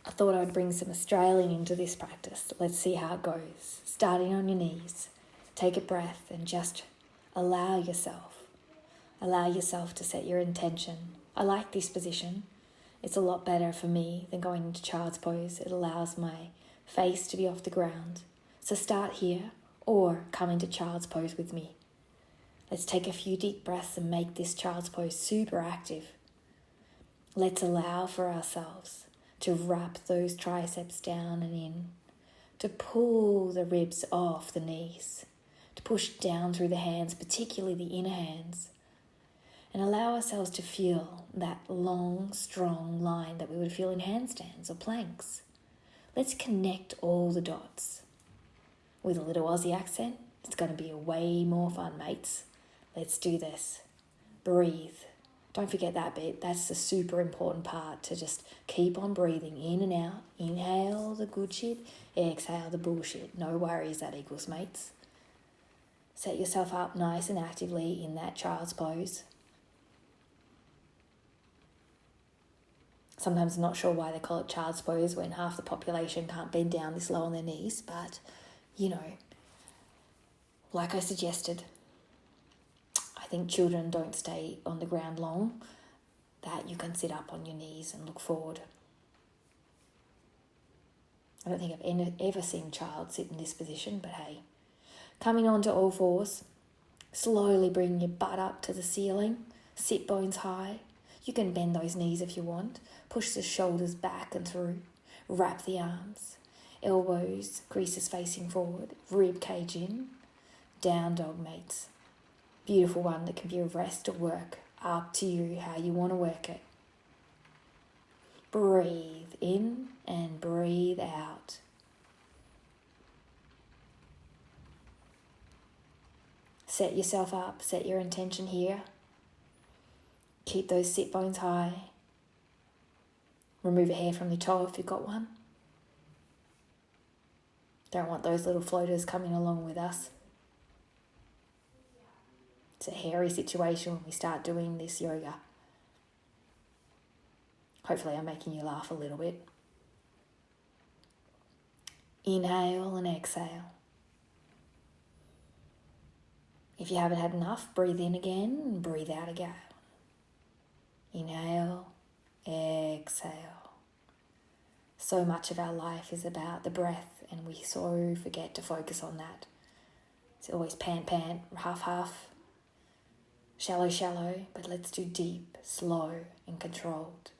I thought I'd bring some Australian into this practice. Let's see how it goes. Starting on your knees, take a breath and just allow yourself to set your intention. I like this position. It's a lot better for me than going into child's pose. It allows my face to be off the ground. So start here or come into child's pose with me. Let's take a few deep breaths and make this child's pose super active. Let's allow for ourselves to wrap those triceps down and in, to pull the ribs off the knees, to push down through the hands, particularly the inner hands, and allow ourselves to feel that long, strong line that we would feel in handstands or planks. Let's connect all the dots. With a little Aussie accent, it's going to be way more fun, mates. Let's do this. Breathe. Don't forget that bit. That's the super important part, to just keep on breathing in and out. Inhale the good shit, exhale the bullshit. No worries, that equals, mates. Set yourself up nice and actively in that child's pose. Sometimes I'm not sure why they call it child's pose when half the population can't bend down this low on their knees, but, like I suggested, I think children don't stay on the ground long, that you can sit up on your knees and look forward. I don't think I've ever seen a child sit in this position, but hey. Coming onto all fours, slowly bring your butt up to the ceiling, sit bones high. You can bend those knees if you want. Push the shoulders back and through. Wrap the arms. Elbows, creases facing forward. Rib cage in. Down dog, mates. Beautiful one that can be a rest or work. Up to you how you want to work it. Breathe in and breathe out. Set yourself up. Set your intention here. Keep those sit bones high. Remove a hair from your toe if you've got one. Don't want those little floaters coming along with us. It's a hairy situation when we start doing this yoga. Hopefully I'm making you laugh a little bit. Inhale and exhale. If you haven't had enough, breathe in again and breathe out again. Inhale, exhale. So much of our life is about the breath, and we so forget to focus on that. It's always pant, pant, half, half, shallow, shallow, but let's do deep, slow, and controlled.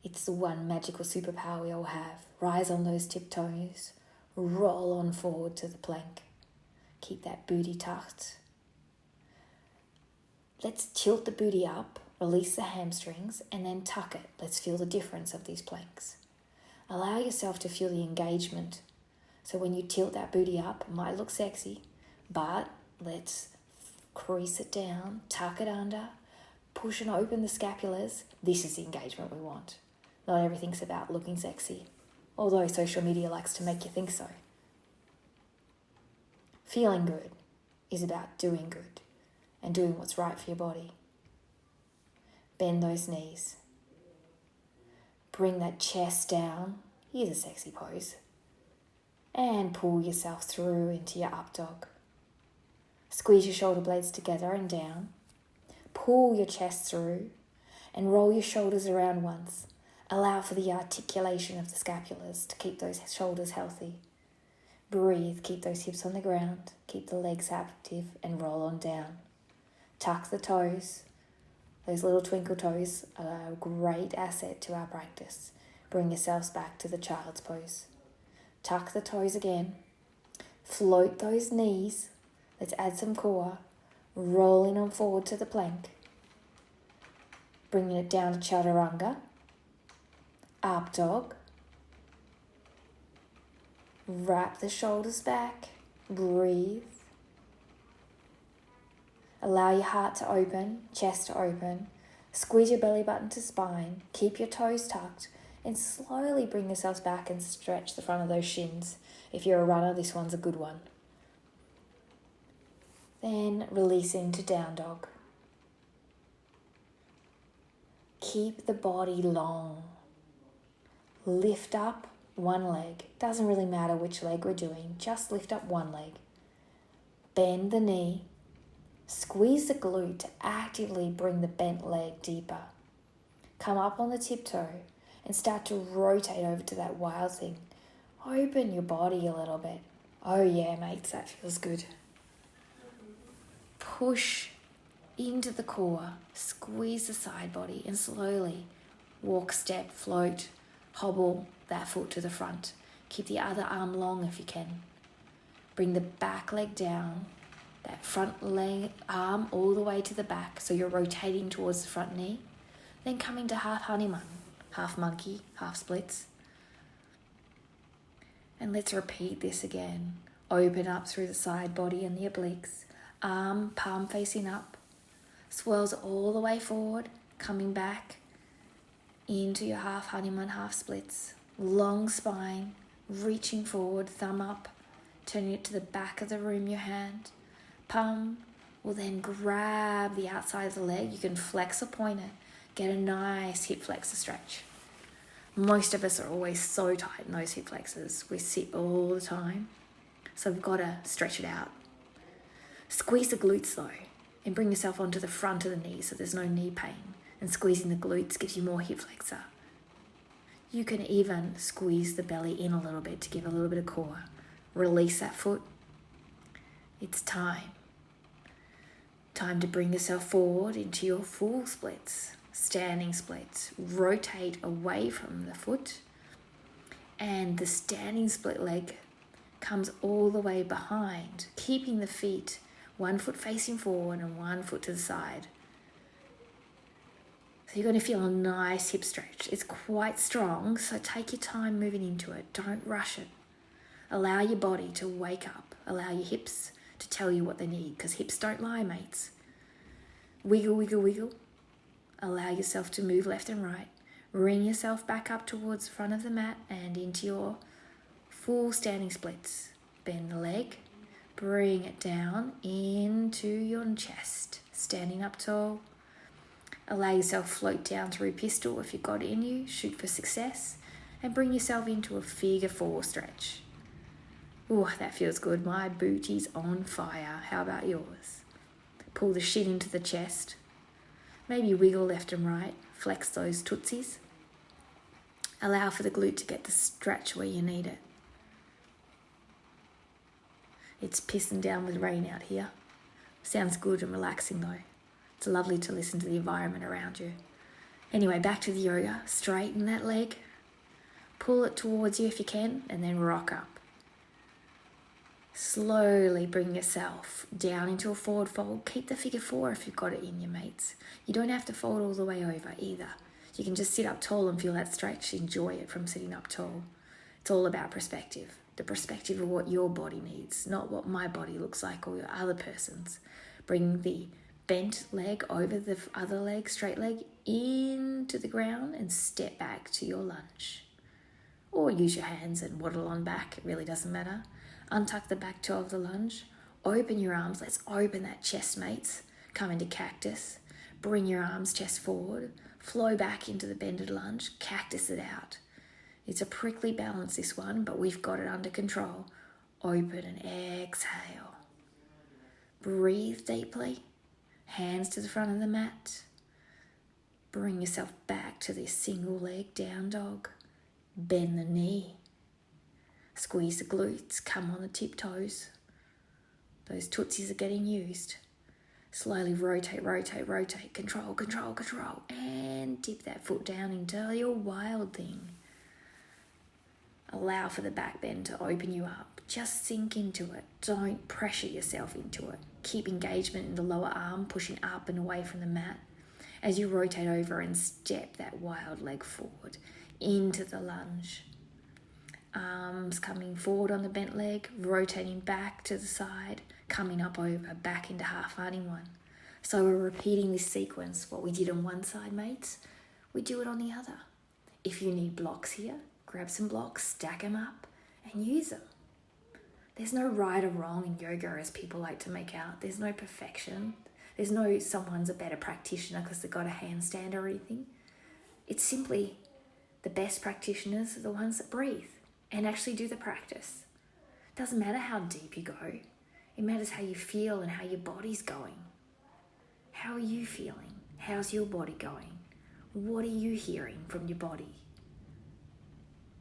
It's the one magical superpower we all have. Rise on those tiptoes, roll on forward to the plank. Keep that booty tucked. Let's tilt the booty up, release the hamstrings, and then tuck it. Let's feel the difference of these planks. Allow yourself to feel the engagement. So when you tilt that booty up, it might look sexy, but let's crease it down, tuck it under, push and open the scapulas. This is the engagement we want. Not everything's about looking sexy, although social media likes to make you think so. Feeling good is about doing good and doing what's right for your body. Bend those knees. Bring that chest down. Here's a sexy pose. And pull yourself through into your up dog. Squeeze your shoulder blades together and down. Pull your chest through and roll your shoulders around once. Allow for the articulation of the scapulas to keep those shoulders healthy. Breathe, keep those hips on the ground, keep the legs active and roll on down. Tuck the toes. Those little twinkle toes are a great asset to our practice. Bring yourselves back to the child's pose. Tuck the toes again. Float those knees. Let's add some core. Rolling on forward to the plank. Bringing it down to chaturanga. Up dog. Wrap the shoulders back. Breathe. Allow your heart to open, chest to open. Squeeze your belly button to spine. Keep your toes tucked. And slowly bring yourselves back and stretch the front of those shins. If you're a runner, this one's a good one. Then release into down dog. Keep the body long. Lift up one leg. Doesn't really matter which leg we're doing, just lift up one leg. Bend the knee. Squeeze the glute to actively bring the bent leg deeper. Come up on the tiptoe and start to rotate over to that wild thing. Open your body a little bit. Oh yeah, mates, that feels good. Push into the core, squeeze the side body, and slowly walk, step, float, hobble that foot to the front. Keep the other arm long if you can. Bring the back leg down, that front leg arm all the way to the back, so you're rotating towards the front knee. Then coming to half honeymoon, half monkey, half splits. And let's repeat this again. Open up through the side body and the obliques. Arm, palm facing up. Swirls all the way forward, coming back into your half honeymoon, half splits. Long spine, reaching forward, thumb up, turning it to the back of the room, your hand. Palm will then grab the outside of the leg. You can flex or point it. Get a nice hip flexor stretch. Most of us are always so tight in those hip flexors. We sit all the time. So we've got to stretch it out. Squeeze the glutes though, and bring yourself onto the front of the knee so there's no knee pain. And squeezing the glutes gives you more hip flexor. You can even squeeze the belly in a little bit to give a little bit of core. Release that foot. It's time. Time to bring yourself forward into your full splits. Standing splits. Rotate away from the foot. And the standing split leg comes all the way behind, keeping the feet one foot facing forward and one foot to the side. So you're going to feel a nice hip stretch. It's quite strong, so take your time moving into it. Don't rush it. Allow your body to wake up. Allow your hips to tell you what they need, because hips don't lie, mates. Wiggle, wiggle, wiggle. Allow yourself to move left and right. Bring yourself back up towards the front of the mat and into your full standing splits. Bend the leg. Bring it down into your chest. Standing up tall. Allow yourself to float down through pistol if you've got it in you. Shoot for success. And bring yourself into a figure four stretch. Oh, that feels good. My booty's on fire. How about yours? Pull the shin into the chest. Maybe wiggle left and right. Flex those tootsies. Allow for the glute to get the stretch where you need it. It's pissing down with rain out here. Sounds good and relaxing though. It's lovely to listen to the environment around you. Anyway, back to the yoga. Straighten that leg. Pull it towards you if you can, and then rock up. Slowly bring yourself down into a forward fold. Keep the figure four if you've got it in you, mates. You don't have to fold all the way over either. You can just sit up tall and feel that stretch. Enjoy it from sitting up tall. It's all about perspective. The perspective of what your body needs, not what my body looks like or your other person's. Bring the bent leg over the other leg, straight leg, into the ground and step back to your lunge. Or use your hands and waddle on back. It really doesn't matter. Untuck the back toe of the lunge. Open your arms. Let's open that chest, mates. Come into cactus. Bring your arms chest forward. Flow back into the bended lunge. Cactus it out. It's a prickly balance, this one, but we've got it under control. Open and exhale. Breathe deeply. Hands to the front of the mat. Bring yourself back to this single leg down dog. Bend the knee. Squeeze the glutes, come on the tiptoes. Those tootsies are getting used. Slowly rotate, rotate, rotate. Control, control, control. And dip that foot down into your wild thing. Allow for the back bend to open you up. Just sink into it. Don't pressure yourself into it. Keep engagement in the lower arm, pushing up and away from the mat as you rotate over and step that wild leg forward into the lunge. Arms coming forward on the bent leg, rotating back to the side, coming up over, back into half honeymoon. So we're repeating this sequence. What we did on one side, mates, we do it on the other. If you need blocks here, grab some blocks, stack them up, and use them. There's no right or wrong in yoga, as people like to make out. There's no perfection. There's no someone's a better practitioner because they've got a handstand or anything. It's simply The best practitioners are the ones that breathe and actually do the practice. It doesn't matter how deep you go. It matters how you feel and how your body's going. How are you feeling? How's your body going? What are you hearing from your body?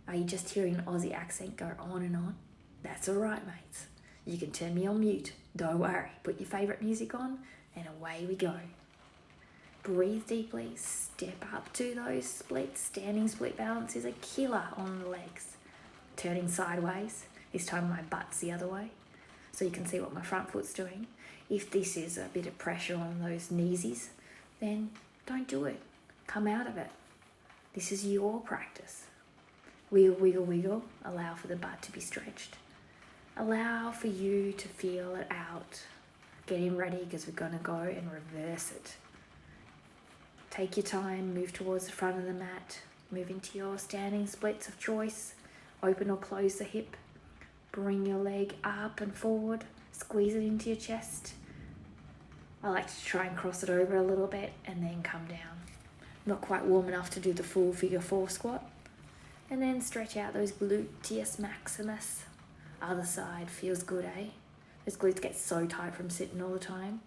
Are you just hearing an Aussie accent go on and on? That's all right, mates. You can turn me on mute. Don't worry. Put your favourite music on and away we go. Breathe deeply. Step up to those splits. Standing split balance is a killer on the legs. Turning sideways. This time my butt's the other way, so you can see what my front foot's doing. If this is a bit of pressure on those kneesies, then don't do it. Come out of it. This is your practice. Wiggle, wiggle, wiggle. Allow for the butt to be stretched. Allow for you to feel it out. Getting ready because we're going to go and reverse it. Take your time, move towards the front of the mat. Move into your standing splits of choice. Open or close the hip. Bring your leg up and forward. Squeeze it into your chest. I like to try and cross it over a little bit and then come down. Not quite warm enough to do the full figure 4 squat. And then stretch out those gluteus maximus. Other side feels good, eh? Those glutes get so tight from sitting all the time.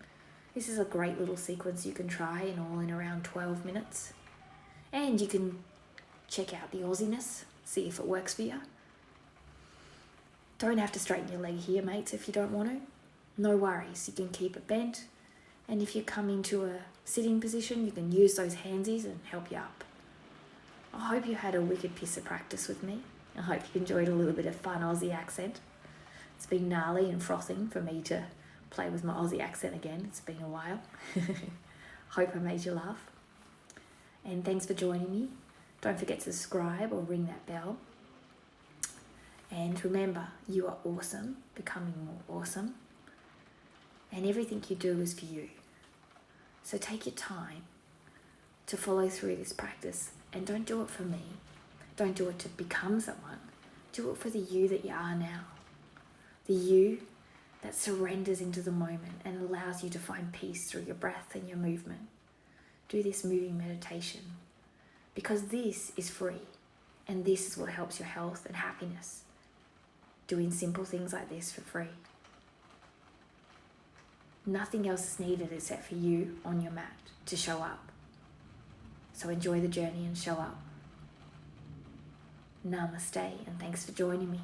This is a great little sequence you can try in around 12 minutes. And you can check out the Aussiness, see if it works for you. Don't have to straighten your leg here, mates, if you don't want to. No worries, you can keep it bent. And if you come into a sitting position, you can use those handsies and help you up. I hope you had a wicked piece of practice with me. I hope you enjoyed a little bit of fun Aussie accent. It's been gnarly and frothing for me to play with my Aussie accent again. It's been a while. Hope I made you laugh. And thanks for joining me. Don't forget to subscribe or ring that bell. And remember, you are awesome, becoming more awesome. And everything you do is for you. So take your time to follow through this practice. And don't do it for me. Don't do it to become someone. Do it for the you that you are now. The you that surrenders into the moment and allows you to find peace through your breath and your movement. Do this moving meditation because this is free and this is what helps your health and happiness. Doing simple things like this for free. Nothing else is needed except for you on your mat to show up. So enjoy the journey and show up. Namaste and thanks for joining me.